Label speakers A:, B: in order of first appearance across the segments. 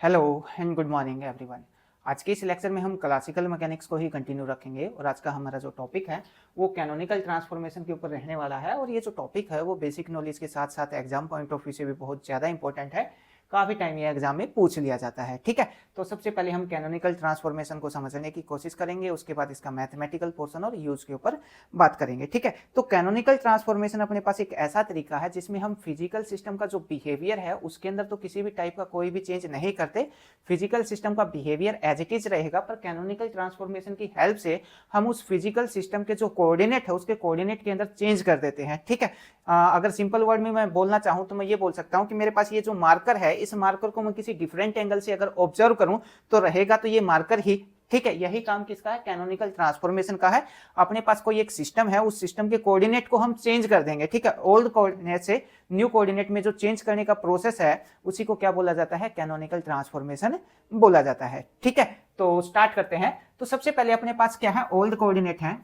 A: Hello and good morning everyone. आज के इस लेक्चर में हम क्लासिकल मैकेनिक्स को ही कंटिन्यू रखेंगे और आज का हमारा जो टॉपिक है वो कैनोनिकल ट्रांसफॉर्मेशन के ऊपर रहने वाला है। और ये जो टॉपिक है वो बेसिक नॉलेज के साथ साथ एग्जाम पॉइंट ऑफ व्यू से भी बहुत ज़्यादा इंपॉर्टेंट है। काफ़ी टाइम ये एग्जाम में पूछ लिया जाता है। ठीक है, तो सबसे पहले हम कैनोनिकल ट्रांसफॉर्मेशन को समझने की कोशिश करेंगे, उसके बाद इसका मैथमेटिकल पोर्शन और यूज के ऊपर बात करेंगे। ठीक है, तो कैनोनिकल ट्रांसफॉर्मेशन अपने पास एक ऐसा तरीका है जिसमें हम फिजिकल सिस्टम का जो बिहेवियर है उसके अंदर तो किसी भी टाइप का कोई भी चेंज नहीं करते, फिजिकल सिस्टम का बिहेवियर एज इट इज रहेगा, पर कैनोनिकल ट्रांसफॉर्मेशन की हेल्प से हम उस फिजिकल सिस्टम के जो कोऑर्डिनेट है उसके कोऑर्डिनेट के अंदर चेंज कर देते हैं। ठीक है, अगर सिंपल वर्ड में मैं बोलना चाहूं तो मैं ये बोल सकता हूं कि मेरे पास ये जो मार्कर है, इस मार्कर को मैं किसी डिफरेंट एंगल से अगर ऑब्जर्व करूं तो रहेगा तो ये मार्कर ही। ठीक है, यही काम किसका है? कैनोनिकल ट्रांसफॉर्मेशन का है। अपने पास कोई एक सिस्टम है, उस सिस्टम के कोऑर्डिनेट को हम चेंज कर देंगे। ठीक है, ओल्ड कोऑर्डिनेट से न्यू कोऑर्डिनेट में जो चेंज करने का प्रोसेस है उसी को क्या बोला जाता है? कैनोनिकल ट्रांसफॉर्मेशन बोला जाता है। ठीक है, तो स्टार्ट करते हैं। तो सबसे पहले अपने पास क्या है? ओल्ड कोऑर्डिनेट है।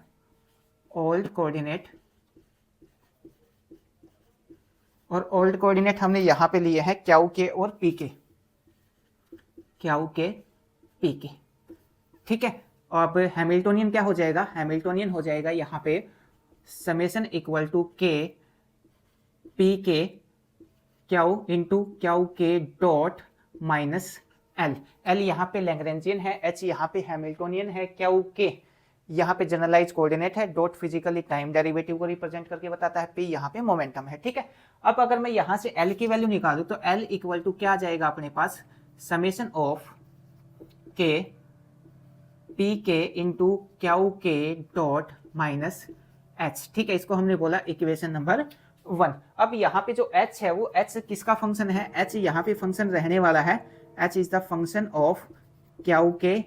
A: ओल्ड कोऑर्डिनेट, और ओल्ड कोऑर्डिनेट हमने यहां पे लिए हैं क्यू के और पी के, क्यू के पी के। ठीक है, अब हैमिल्टोनियन क्या हो जाएगा? हैमिल्टोनियन हो जाएगा यहाँ पे समेशन इक्वल टू के P K Q into Q K dot minus L. L यहाँ पे लैग्रेंजियन है, एच यहाँ पे हैमिल्टोनियन है, क्यू के यहाँ पे जनरलाइज कोऑर्डिनेट है, डॉट फिजिकली टाइम डेरिवेटिव को रिप्रेजेंट करके बताता है, पी यहाँ पे मोमेंटम है। ठीक है, अब अगर मैं यहाँ से एल की वैल्यू निकालूं तो एल इक्वल टू क्या आ जाएगा अपने पास? Summation of K P K into Q K dot minus H. ठीक है, इसको हमने बोला इक्वेशन नंबर 1। अब यहाँ पे जो h है वो h किसका फंक्शन है? h यहाँ पे फंक्शन रहने वाला है, h is the function of Q के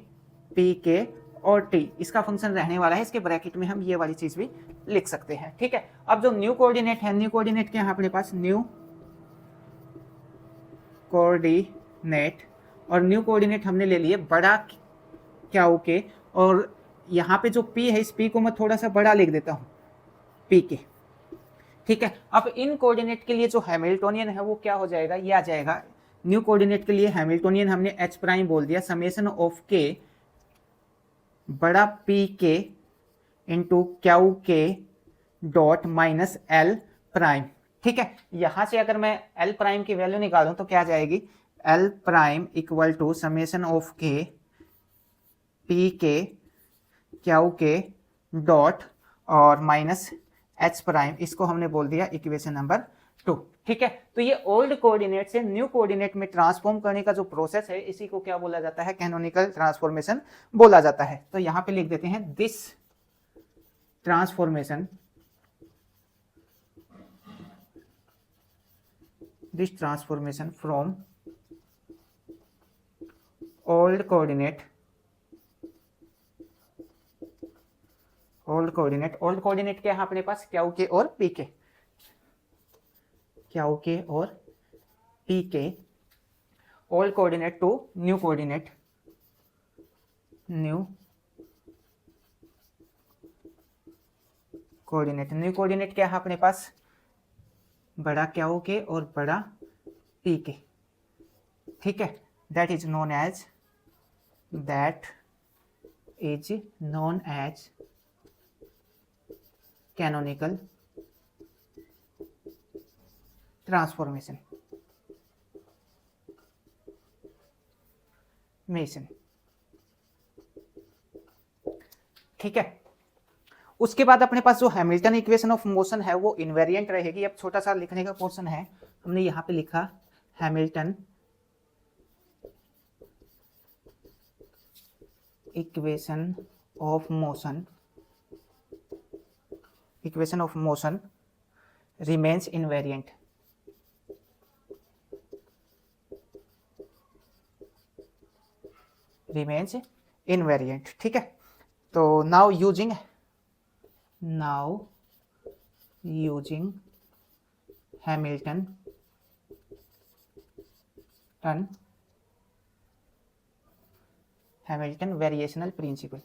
A: पी के और t, इसका फंक्शन रहने वाला है। इसके ब्रैकेट में हम ये वाली चीज भी लिख सकते हैं। ठीक है, अब जो न्यू कोऑर्डिनेट है, न्यू कोऑर्डिनेट क्या है अपने पास? न्यू कोऑर्डिनेट, और न्यू कोऑर्डिनेट हमने ले लिए बड़ा क्यू के, और यहाँ पे जो p है इस p को मैं थोड़ा सा बड़ा लिख देता हूँ, p के। ठीक है, अब इन कोऑर्डिनेट के लिए जो हैमिल्टोनियन है वो क्या हो जाएगा? ये आ जाएगा। न्यू कोऑर्डिनेट के लिए हैमिल्टोनियन हमने h प्राइम बोल दिया, समेशन ऑफ k बड़ा p के into Q K dot minus L prime. ठीक है, यहां से अगर मैं एल प्राइम की वैल्यू निकालूं तो क्या आ जाएगी? L prime equal to summation of K P K Q K dot और माइनस एच प्राइम, इसको हमने बोल दिया इक्वेशन नंबर 2। ठीक है, तो ये ओल्ड कोऑर्डिनेट से न्यू कोऑर्डिनेट में ट्रांसफॉर्म करने का जो प्रोसेस है इसी को क्या बोला जाता है? कैनोनिकल ट्रांसफॉर्मेशन बोला जाता है। तो यहां पे लिख देते हैं this transformation, this transformation from old coordinate क्या है अपने पास? क्यू के और पी के, क्यू के और P K, old coordinate to new coordinate, new coordinate क्या है अपने पास? बड़ा क्यू के और बड़ा पी के। ठीक है, that is known as canonical transformation मेसन। ठीक है, उसके बाद अपने पास जो हैमिल्टन इक्वेशन ऑफ मोशन है वो इनवेरिएंट रहेगी। अब छोटा सा लिखने का पोर्शन है, हमने यहां पे लिखा Hamilton equation of motion, equation of motion remains invariant, remains invariant. ठीक है, तो now using Hamilton variational principle,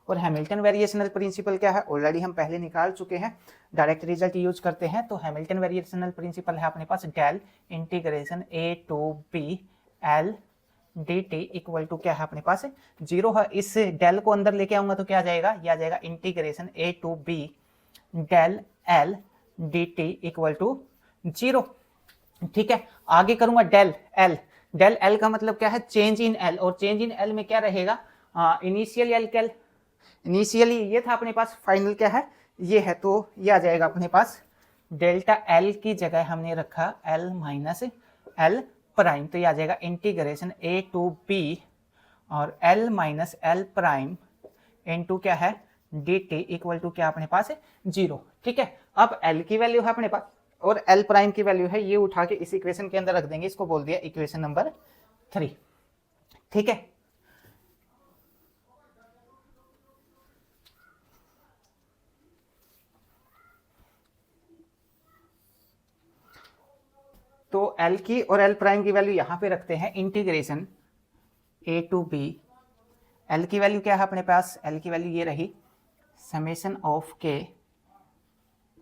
A: और हैमिल्टन वेरिएशनल प्रिंसिपल क्या है, ऑलरेडी हम पहले निकाल चुके हैं, डायरेक्ट रिजल्ट यूज करते हैं। तो हैमिल्टन वेरिएशनल प्रिंसिपल है अपने पास del integration a to B L D T equal to क्या है अपने पास 0 है। इस डेल को अंदर लेके आऊंगा तो क्या आ जाएगा, ये आ जाएगा integration a to B del L D T equal to 0। ठीक है, आगे करूंगा डेल एल, डेल एल का मतलब क्या है, चेंज इन एल, और चेंज इन एल में क्या रहेगा, इनिशियल एल कैल, इनिशियली ये था अपने पास, फाइनल क्या है ये है, तो ये आ जाएगा अपने पास डेल्टा एल की जगह हमने रखा एल माइनस एल प्राइम, तो ये आ जाएगा इंटीग्रेशन a टू b और l minus L prime into क्या है डी टी इक्वल टू क्या अपने पास है 0। ठीक है, अब l की वैल्यू है अपने पास और l प्राइम की वैल्यू है, ये उठा के इस इक्वेशन के अंदर रख देंगे, इसको बोल दिया इक्वेशन नंबर 3। ठीक है, तो L की और L प्राइम की वैल्यू यहां पे रखते हैं, integration a to b, L की वैल्यू क्या है अपने पास, L की वैल्यू ये रही summation of k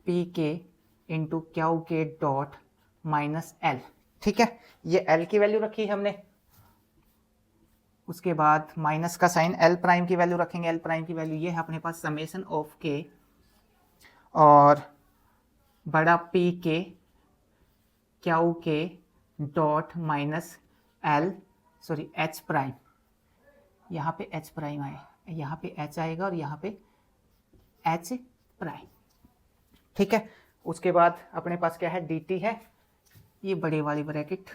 A: P K into Q K dot minus L. ठीक है, ये L की वैल्यू रखी हमने, उसके बाद माइनस का साइन, L प्राइम की वैल्यू रखेंगे, L प्राइम की वैल्यू ये है अपने पास समेशन ऑफ k और बड़ा P K Q K dot minus L sorry H prime, यहाँ पे एच प्राइम आए, यहाँ पे एच आएगा और यहाँ पे एच प्राइम। ठीक है, उसके बाद अपने पास क्या है dt है, ये बड़े वाली ब्रैकेट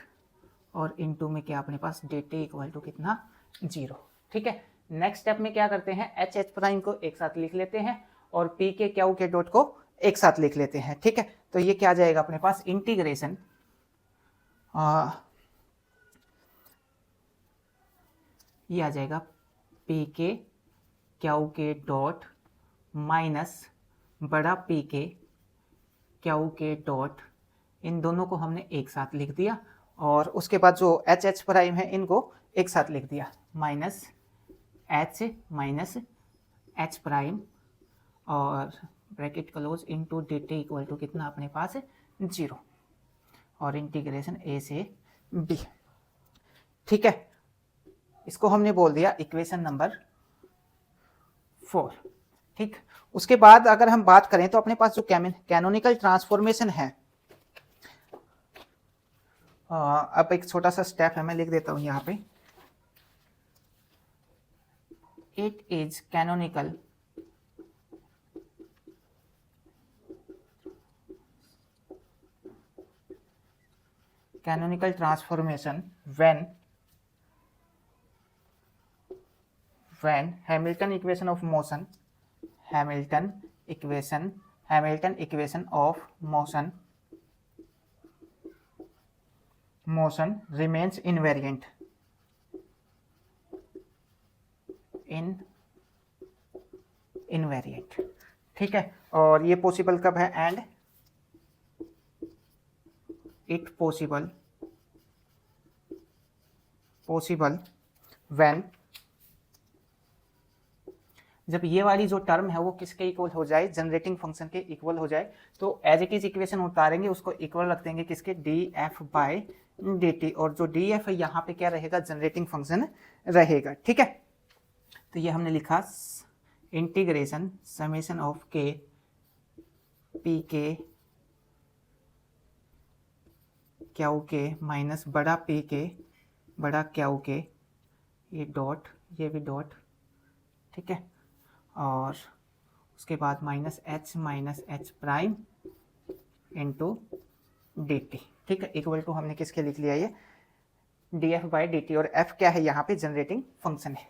A: और इनटू में क्या अपने पास dt इक्वल टू कितना 0। ठीक है, नेक्स्ट स्टेप में क्या करते हैं, एच प्राइम को एक साथ लिख लेते हैं और P K Q K dot को एक साथ लिख लेते हैं। ठीक है, तो ये क्या जाएगा अपने पास इंटीग्रेशन ये आ जाएगा P K Q K dot minus बड़ा P K Q K dot, इन दोनों को हमने एक साथ लिख दिया और उसके बाद जो एच एच प्राइम है इनको एक साथ लिख दिया, माइनस एच प्राइम और bracket close into D T equal to कितना अपने पास 0 और इंटीग्रेशन a से b। ठीक है, इसको हमने बोल दिया इक्वेशन नंबर 4। ठीक, उसके बाद अगर हम बात करें तो अपने पास जो कैनोनिकल ट्रांसफॉर्मेशन है, अब एक छोटा सा स्टेप है, मैं लिख देता हूं यहाँ पे, it is canonical transformation when Hamilton equation of motion remains invariant ठीक है, और ये पॉसिबल कब है, एंड इट पॉसिबल व्हेन, जब ये वाली जो टर्म है वो किसके इक्वल हो जाए, जनरेटिंग फंक्शन के इक्वल हो जाए। तो एज इट इज इक्वेशन उतारेंगे, उसको इक्वल रख देंगे किसके, D F by D T, और जो डी एफ है यहाँ पे क्या रहेगा, जनरेटिंग फंक्शन रहेगा। ठीक है, तो ये हमने लिखा integration summation of K P K Q के माइनस बड़ा पी के बड़ा क्यू के, ये डॉट ये भी डॉट। ठीक है, और उसके बाद minus H prime into D T. ठीक है, इक्वल टू हमने किसके लिख लिया, ये D F by D T, और एफ क्या है यहाँ पे, जनरेटिंग फंक्शन है,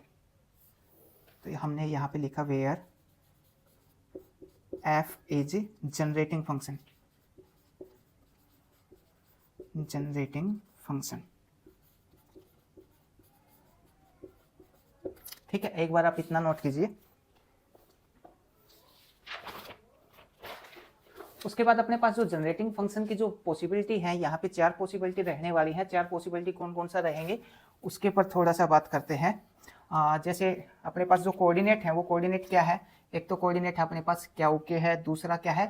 A: तो हमने यहाँ पे लिखा where F is generating function, ठीक है, एक बार आप इतना नोट कीजिए। उसके बाद अपने पास जो जनरेटिंग फंक्शन की जो पॉसिबिलिटी है, यहाँ पे 4 पॉसिबिलिटी रहने वाली है। 4 पॉसिबिलिटी कौन कौन सा रहेंगे उसके पर थोड़ा सा बात करते हैं। जैसे अपने पास जो कोऑर्डिनेट है वो कोऑर्डिनेट क्या है, एक तो कोऑर्डिनेट है अपने पास क्या के है, दूसरा क्या है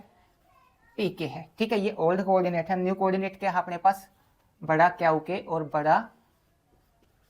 A: पी के है, ठीक है, ये ओल्ड कोऑर्डिनेट है। न्यू कोऑर्डिनेट क्या है अपने पास, बड़ा क्या के और बड़ा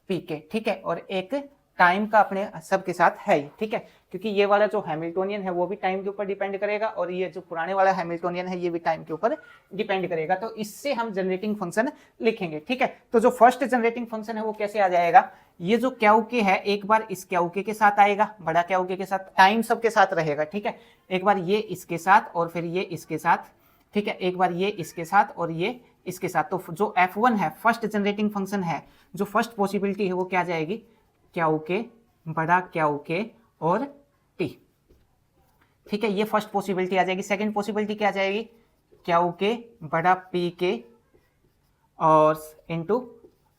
A: पी के, ठीक है, और एक टाइम का अपने सब के साथ है ही, ठीक है, क्योंकि ये वाला जो हैमिल्टोनियन है वो भी टाइम के ऊपर डिपेंड करेगा और ये जो पुराने वाला हैमिल्टोनियन है ये भी टाइम के ऊपर डिपेंड करेगा। तो इससे हम जनरेटिंग फंक्शन लिखेंगे, ठीक है। तो जो फर्स्ट जनरेटिंग फंक्शन है वो कैसे आ जाएगा, ये जो क्यू के है एक बार इस क्यू के साथ आएगा, बड़ा क्यू के साथ, टाइम सबके साथ रहेगा, ठीक है, एक बार ये इसके साथ और फिर ये इसके साथ, ठीक है, एक बार ये इसके साथ और ये इसके साथ। तो जो F1 है फर्स्ट जनरेटिंग फंक्शन है, जो फर्स्ट पॉसिबिलिटी है वो क्या जाएगी, क्यू के, बड़ा क्यू के और टी, ठीक है, ये फर्स्ट पॉसिबिलिटी आ जाएगी। सेकंड पॉसिबिलिटी क्या जाएगी, क्यू के, बड़ा पी के और इनटू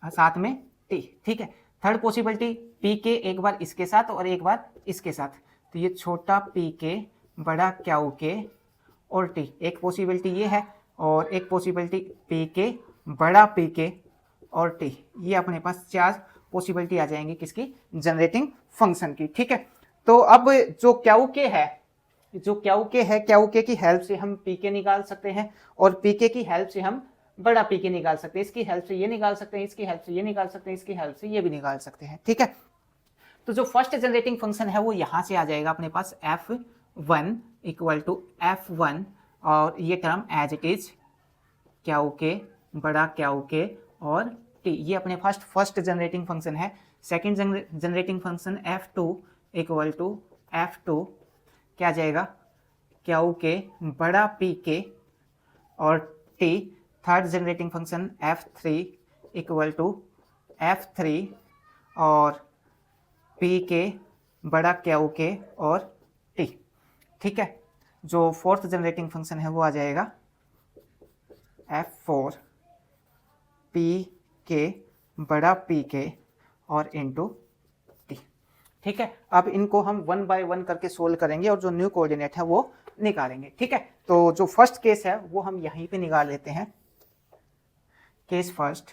A: साथ में टी, ठीक है। थर्ड पॉसिबिलिटी पी के एक बार इसके साथ और एक बार इसके साथ, तो ये छोटा पी के, बड़ा क्यू के और टी, एक पॉसिबिलिटी ये है, और एक पॉसिबिलिटी पी के, बड़ा पी के और टी, ये अपने पास चार पॉसिबिलिटी आ जाएंगी किसकी, जनरेटिंग फंक्शन की, ठीक है। तो अब जो क्यू के है, जो क्यू के है, क्यू के की हेल्प से हम पी के निकाल सकते हैं और पी के की हेल्प से हम बड़ा पी के निकाल सकते हैं, इसकी हेल्प से ये निकाल सकते हैं, इसकी हेल्प से ये निकाल सकते हैं, इसकी हेल्प से ये भी निकाल सकते हैं, ठीक है। तो जो फर्स्ट जनरेटिंग फंक्शन है वो यहां से आ जाएगा अपने पास F1 इक्वल टू F1 और ये term as it is Q K, बड़ा क्यू के और टी, ये अपने फर्स्ट जनरेटिंग फंक्शन है। Second generating function F2 equal to F2 क्या जाएगा, क्यू के, बड़ा पी के और T. Third generating function F3 equal to F3 और पी के, बड़ा क्यू के और टी, ठीक है। जो फोर्थ जनरेटिंग फंक्शन है वो आ जाएगा F4 पी के, बड़ा पी के और इनटू टी, ठीक है। अब इनको हम वन बाय वन करके सोल्व करेंगे और जो न्यू कोऑर्डिनेट है वो निकालेंगे, ठीक है। तो जो फर्स्ट केस है वो हम यहीं पे निकाल लेते हैं, केस फर्स्ट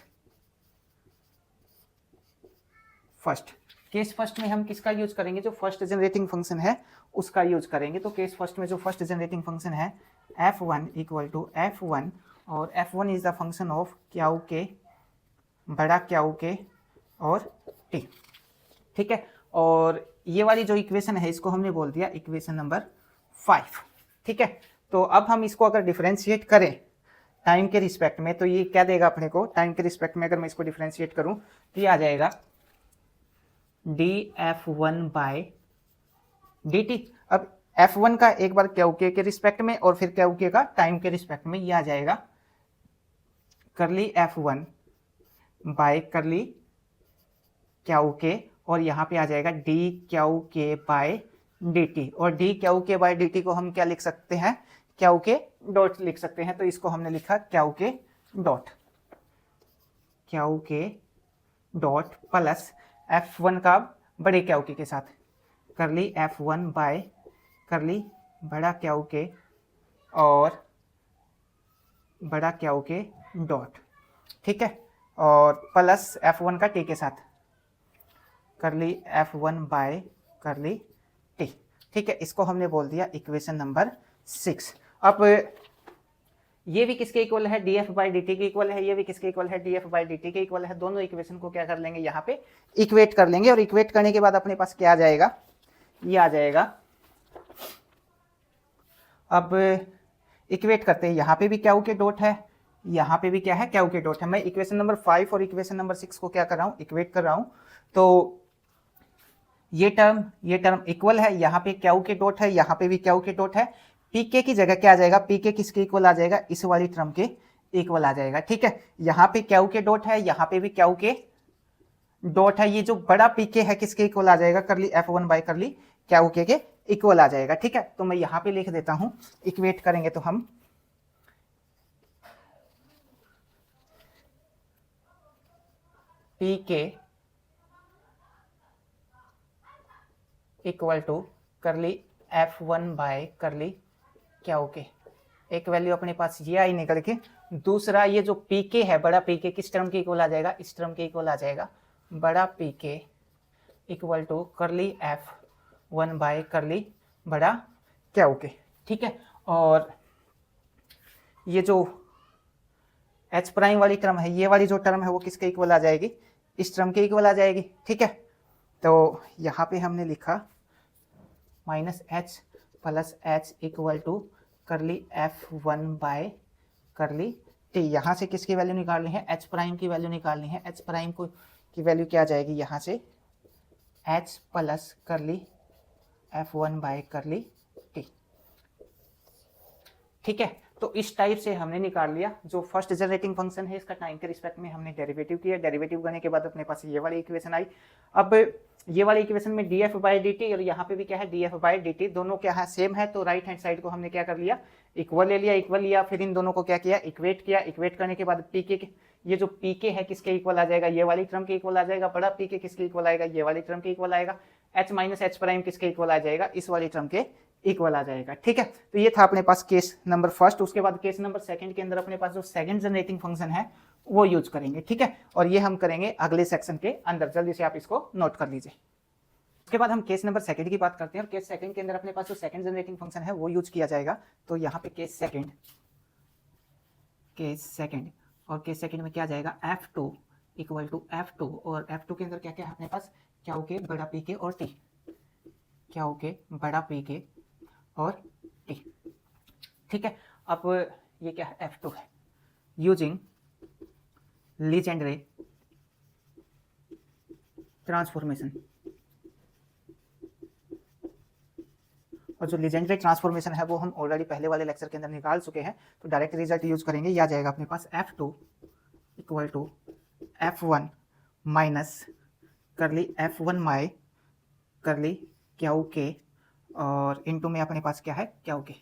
A: में हम किसका यूज करेंगे, जो फर्स्ट जनरेटिंग फंक्शन है उसका यूज करेंगे। तो केस फर्स्ट में जो फर्स्ट जनरेटिंग फंक्शन है F1 इक्वल टू F1 और F1 is the function of Q K, बड़ा क्यू के और टी, ठीक है। और ये वाली जो इक्वेशन है इसको हमने बोल दिया इक्वेशन नंबर 5, ठीक है। तो अब हम इसको अगर डिफरेंशिएट करें टाइम के रिस्पेक्ट में तो ये क्या देगा अपने को, टाइम के रिस्पेक्ट में अगर मैं इसको डिफरेंशिएट करूं तो ये आ जाएगा dF1 बाय dt। अब F1 का एक बार क्यू के रिस्पेक्ट में और फिर क्यू के का टाइम के रिस्पेक्ट में ये आ जाएगा करली F1 बाय करली क्यू के और यहाँ पे आ जाएगा डी क्यू के बाय dt और डी क्यू के बाय dt को हम क्या लिख सकते हैं, क्यू के डॉट लिख सकते हैं। तो इसको हमने लिखा Q K dot plus F1 का बड़े क्यू के साथ करली F1 बाय करली बड़ा क्यू के और बड़ा क्यू के डॉट, ठीक है, और प्लस F1 का टी के साथ करली F1 बाय करली टी, ठीक है। इसको हमने बोल दिया इक्वेशन नंबर 6। अब ये भी किसके इक्वल है, df बाई dt के इक्वल है, ये भी किसके इक्वल है, df बाई dt के इक्वल है। दोनों इक्वेशन को क्या कर लेंगे, यहाँ पे इक्वेट कर लेंगे और इक्वेट करने के बाद अपने पास क्या आ जाएगा, ये आ जाएगा। अब इक्वेट करते हैं, यहाँ पे भी क्यू के डॉट है, यहाँ पे भी क्या है, क्यू के डॉट है। मैं इक्वेशन नंबर 5 और इक्वेशन नंबर 6 को क्या कर रहा हूँ, इक्वेट कर रहा हूँ। तो ये टर्म इक्वल है, यहाँ पे क्यू के डॉट है, यहाँ पे भी क्यू के डॉट है। पीके की जगह क्या आ जाएगा, पीके किसके इक्वल आ जाएगा, इस वाली टर्म के इक्वल आ जाएगा, ठीक है। यहाँ पे क्यू के डॉट है, यहाँ पे भी क्यू के डॉट है। ये जो बड़ा पीके है किसके इक्वल आ जाएगा, करली F1 बाय करली क्यू के इक्वल आ जाएगा, ठीक है। तो मैं यहाँ पे लिख देता हूं, इक्वेट करेंगे तो हम पीके equal to curly F1 bye करली क्यू के, एक वैल्यू अपने पास ये आई निकल के। दूसरा ये जो पीके है, बड़ा पीके किस टर्म के इक्वल आ जाएगा, इस टर्म के इक्वल आ जाएगा, बड़ा पीके equal to curly F1 bye करली बड़ा क्या ओके, ठीक है। और ये जो H प्राइम वाली टर्म है, ये वाली जो टर्म है वो किसके इक्वल आ जाएगी, इस टर्म के इक्वल आ जाएगी, ठीक है। तो यहाँ पे हमने लिखा minus H plus H equal to curly F1 bye करली टी। यहाँ से किसकी वैल्यू निकालनी है, H प्राइम की वैल्यू निकालनी है। H प्राइम को की वैल्यू क्या आ जाएगी यहाँ से, H प्लस करली F1 बाय करली टी, ठीक है। तो इस टाइप से हमने निकाल लिया जो फर्स्ट जनरेटिंग फंक्शन है, इसका टाइम के रिस्पेक्ट में हमने डेरिवेटिव किया। डेरिवेटिव करने के बाद अपने पास ये वाली इक्वेशन आई। अब ये वाली इक्वेशन में D F by D T और यहाँ पे भी क्या है, D F by D T, दोनों क्या है, सेम है। तो राइट हैंड साइड को हमने क्या कर लिया, इक्वल ले लिया, इक्वल लिया, फिर इन दोनों को क्या किया, इक्वेट किया। इक्वेट करने के बाद पी के, ये जो पी के है किसके इक्वल आ जाएगा, ये वाली टर्म के इक्वल आ जाएगा। बड़ा पी के किसके इक्वल आएगा, ये वाली टर्म के इक्वल आएगा। एच माइनस एच प्राइम किसके इक्वल आ जाएगा, इस वाली टर्म के इक्वल आ जाएगा, ठीक है। तो ये था अपने पास केस नंबर फर्स्ट। उसके बाद केस नंबर सेकंड के अंदर अपने पास जो सेकंड जनरेटिंग फंक्शन है वो यूज करेंगे, ठीक है। और ये हम करेंगे अगले सेक्शन के अंदर, जल्दी से आप इसको नोट कर लीजिए। उसके बाद हम केस नंबर सेकंड की बात करते हैं, और केस सेकंड के अंदर अपने पास जो सेकंड जनरेटिंग फंक्शन है वो यूज किया जाएगा। तो यहाँ पे केस सेकंड और केस सेकंड में क्या जाएगा, F2 इक्वल टू F2, और F2 के अंदर क्या क्या है अपने पास, क्या ओके बड़ा पी के और टी, क्या ओके बड़ा पी के और टी, ठीक है। अब ये क्या है, F2 है। यूजिंग लीजेंड्रे ट्रांसफॉर्मेशन, और जो लीजेंड्रे ट्रांसफॉर्मेशन है वो हम ऑलरेडी पहले वाले लेक्चर के अंदर निकाल चुके हैं। तो डायरेक्ट रिजल्ट यूज करेंगे, ये आ जाएगा अपने पास F2 equal to F1 minus करली F1 माई करली क्या ओके, और इनटू में अपने पास क्या है, क्या ओके,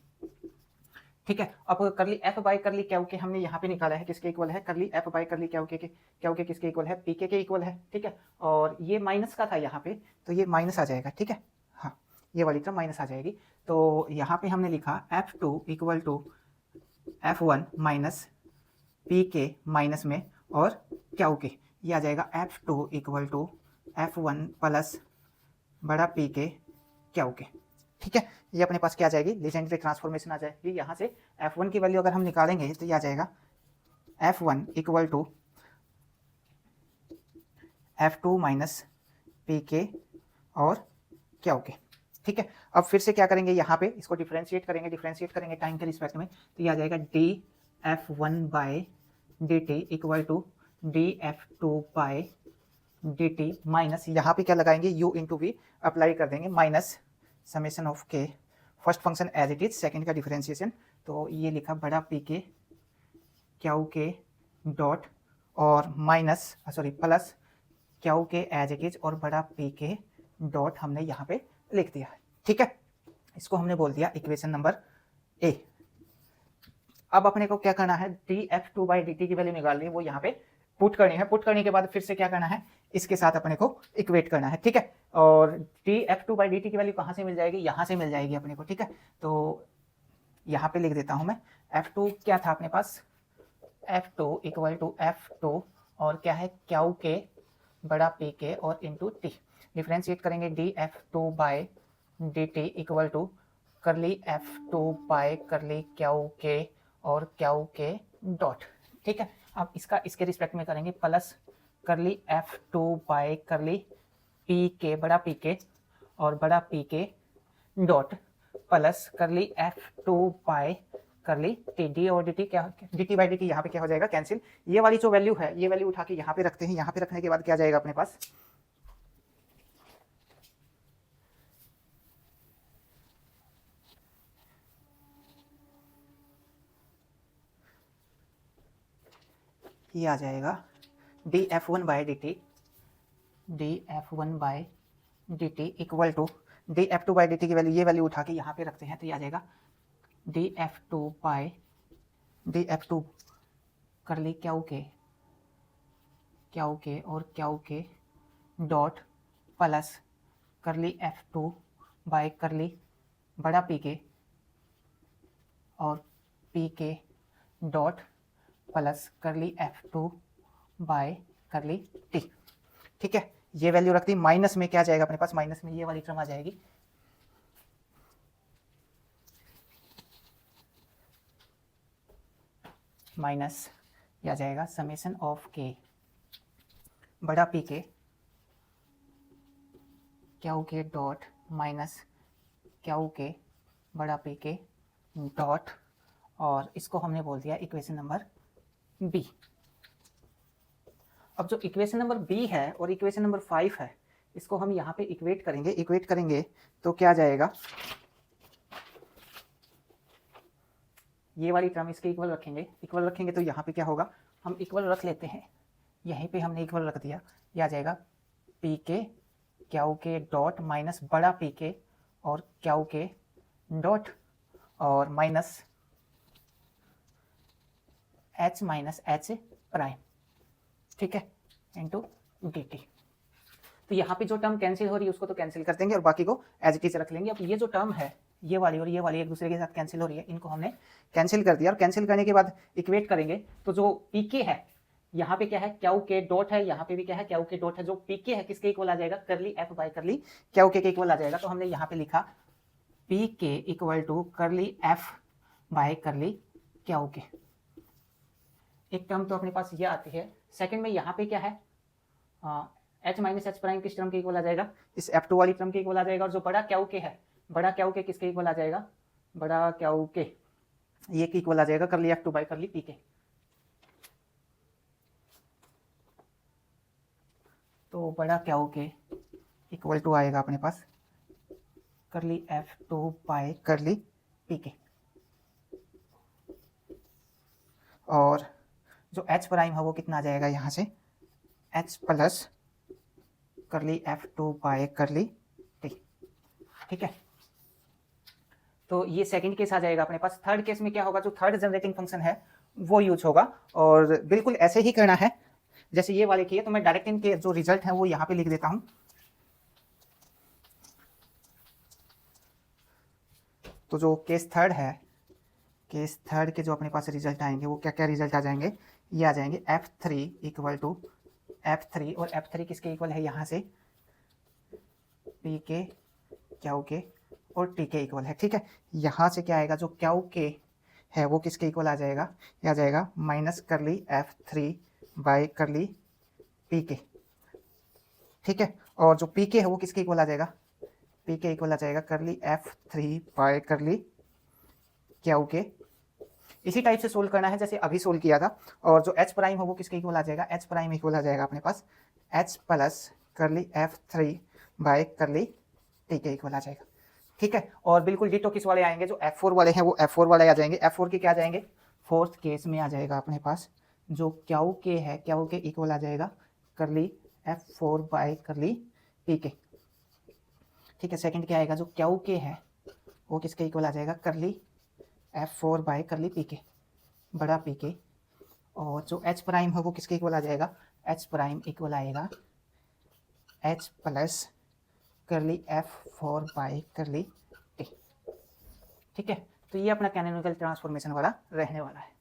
A: ठीक है। अब करली F बाई करली क्या ओके हमने यहाँ पे निकाला है, किसके इक्वल है, करली F बाई करली क्या ओके के, क्या ओके किसके इक्वल है, पीके के इक्वल है, ठीक है। और ये माइनस का था यहाँ पे, तो ये माइनस आ जाएगा, ठीक है। हाँ, ये वाली टर्म माइनस आ जाएगी। तो यहाँ पे हमने लिखा F2 equal to F1 minus P K minus में और क्या ओके, ये आ जाएगा F2 equal to F1 plus बड़ा पी के क्या ओके, ठीक है। ये अपने पास क्या आ जाएगी, लीजेंड्रे ट्रांसफॉर्मेशन आ जाएगी। यहाँ से F1 की वैल्यू अगर हम निकालेंगे तो ये आ जाएगा F1 equal to F2 minus P K और क्या ओके, ठीक है। अब फिर से क्या करेंगे, यहाँ पे इसको डिफरेंशिएट करेंगे टाइम के रिस्पेक्ट में। तो ये आ जाएगा dF1 by D T equal to dF2 by D T minus, यहाँ पे क्या लगाएंगे, u इंटू वी अप्लाई कर देंगे, minus summation of K, first function as it is, second का डिफरेंशिएशन। तो ये लिखा बड़ा पी के क्याऊ के डॉट और माइनस सॉरी प्लस क्याऊ के एज इट इज और बड़ा पी के डॉट हमने यहाँ पे लिख दिया, ठीक है। इसको हमने बोल दिया इक्वेशन नंबर ए। अब अपने को क्या करना है, dF2 बाई dt की वैल्यू निकालनी है, वो यहाँ पे पुट करनी है। पुट करने के बाद फिर से क्या करना है, इसके साथ अपने को इक्वेट करना है, ठीक है। और dF2 बाई dt की वैल्यू कहाँ से मिल जाएगी, यहाँ से मिल जाएगी अपने को, ठीक है। तो यहाँ पे लिख देता हूँ मैं, F2 क्या था अपने पास, F2 इक्वल टू F2 और क्या है, क्याऊ के बड़ा पी के और इंटू टी, डिफ्रेंशिएट करेंगे dF2 by dt equal to करली F2 बाय करली क्याऊ के और क्याऊ के डॉट, ठीक है। अब इसका इसके रिस्पेक्ट में करेंगे प्लस करली F2 बाय करली पी के बड़ा पी के और बड़ा पी के डॉट प्लस करली F2 बाय करली टी, डी और dt क्या, dt बाई dt यहाँ पे क्या हो जाएगा, कैंसिल। ये वाली जो वैल्यू है ये वैल्यू उठा के यहाँ पे रखते हैं। यहाँ पे रखने के बाद क्या जाएगा अपने पास, ये आ जाएगा dF1 by dt equal to dF2 by dt की वैल्यू, ये वैल्यू उठा के यहाँ पे रखते हैं। तो ये आ जाएगा dF2 बाय dF2 करली क्याऊ के और क्याऊ के डॉट प्लस करली F2 बाय करली बड़ा पी के और पी के डॉट प्लस करली F2 बाय करली टी, ठीक है। ये वैल्यू रख दी, माइनस में क्या जाएगा अपने पास, माइनस में ये वाली टर्म आ जाएगी, माइनस ये आ जाएगा समेशन ऑफ के बड़ा P K Q K dot minus Q K बड़ा पी के डॉट, और इसको हमने बोल दिया इक्वेशन नंबर बी। अब जो इक्वेशन नंबर बी है और इक्वेशन नंबर 5 है, इसको हम यहाँ पे इक्वेट करेंगे तो क्या जाएगा, ये वाली टर्म इसके इक्वल रखेंगे तो यहाँ पे क्या होगा, हम इक्वल रख लेते हैं, यहीं पे हमने इक्वल रख दिया, ये आ जाएगा P K Q K dot minus बड़ा पी के और क्यू के डॉट और minus H minus H prime, ठीक है, इंटू डी टी। तो यहाँ पे जो टर्म कैंसिल हो रही है उसको तो कैंसिल कर देंगे और बाकी को एज इट इज रख लेंगे। अब ये जो टर्म है ये वाली और ये वाली एक दूसरे के साथ कैंसिल हो रही है, इनको हमने कैंसिल कर दिया और कैंसिल करने के बाद इक्वेट करेंगे तो जो पी के है यहाँ पे क्या है, क्यू के डॉट है, यहाँ पे भी क्या है, क्यू के डॉट है, जो पी के है किसके इक्वल आ जाएगा, करली एफ बाय करली क्यू के इक्वल आ जाएगा। तो हमने यहाँ पे लिखा पी के इक्वल टू करली एफ बाय करली क्यू के। एक टर्म तो अपने पास ये आती है। सेकंड में यहाँ पे क्या है, एच माइनस एच प्राइम किस टर्म के इक्वल आ जाएगा, इस F2 वाली टर्म के इक्वल आ जाएगा। और जो बड़ा क्यू के है, बड़ा क्यू के किसके इक्वल आ जाएगा, बड़ा क्यू के ये के इक्वल आ जाएगा करली F2 बाय करली पी के। तो बड़ा क्यू के इक्वल टू आएगा अपने पास करली F2 बाय करली पी के, और जो H प्राइम है वो कितना आ जाएगा यहाँ से, H प्लस करली F2 बाय करली टी, ठीक है। तो ये सेकंड केस आ जाएगा अपने पास। थर्ड केस में क्या होगा, जो थर्ड जनरेटिंग फंक्शन है वो यूज होगा और बिल्कुल ऐसे ही करना है जैसे ये वाले किए। तो मैं डायरेक्ट इनके जो रिजल्ट है वो यहाँ पे लिख देता हूँ। तो जो केस थर्ड है, केस थर्ड के जो अपने पास रिजल्ट आएंगे वो क्या क्या रिजल्ट आ जाएंगे, ये आ जाएंगे F3 इक्वल टू F3, और F3 किसके इक्वल है यहाँ से, पी के क्यू के और टी के इक्वल है, ठीक है। यहाँ से क्या आएगा, जो क्यू के है वो किसके इक्वल आ जाएगा, ये आ जाएगा माइनस करली F3 बाय करली पी के, ठीक है। और जो पी के है वो किसके इक्वल आ जाएगा, पी के इक्वल आ जाएगा करली F3 बाय करली क्यू के। इसी टाइप से सोल्व करना है जैसे अभी सोल्व किया था। और जो H प्राइम है वो किसके इक्वल आ जाएगा, H प्राइम इक्वल आ जाएगा अपने पास H प्लस करली F3 बाय करली टी के इक्वल आ जाएगा, ठीक है। और बिल्कुल डिटो किस वाले आएंगे, जो F4 वाले हैं वो F4 वाले आ जाएंगे। F4 के क्या आ जाएंगे, फोर्थ केस में आ जाएगा अपने पास जो क्यू के है, क्यू के इक्वल आ जाएगा करली F4 बाय करली पी के, ठीक है। सेकंड क्या आएगा, जो क्यू के है वो किसके इक्वल आ जाएगा, करली F4 बाय करली पी के बड़ा पी के। और जो H प्राइम है वो किसके इक्वल आ जाएगा, H प्राइम इक्वल आएगा H plus curly F4 bye करली टी, ठीक है। तो ये अपना कैनोनिकल ट्रांसफॉर्मेशन वाला रहने वाला है।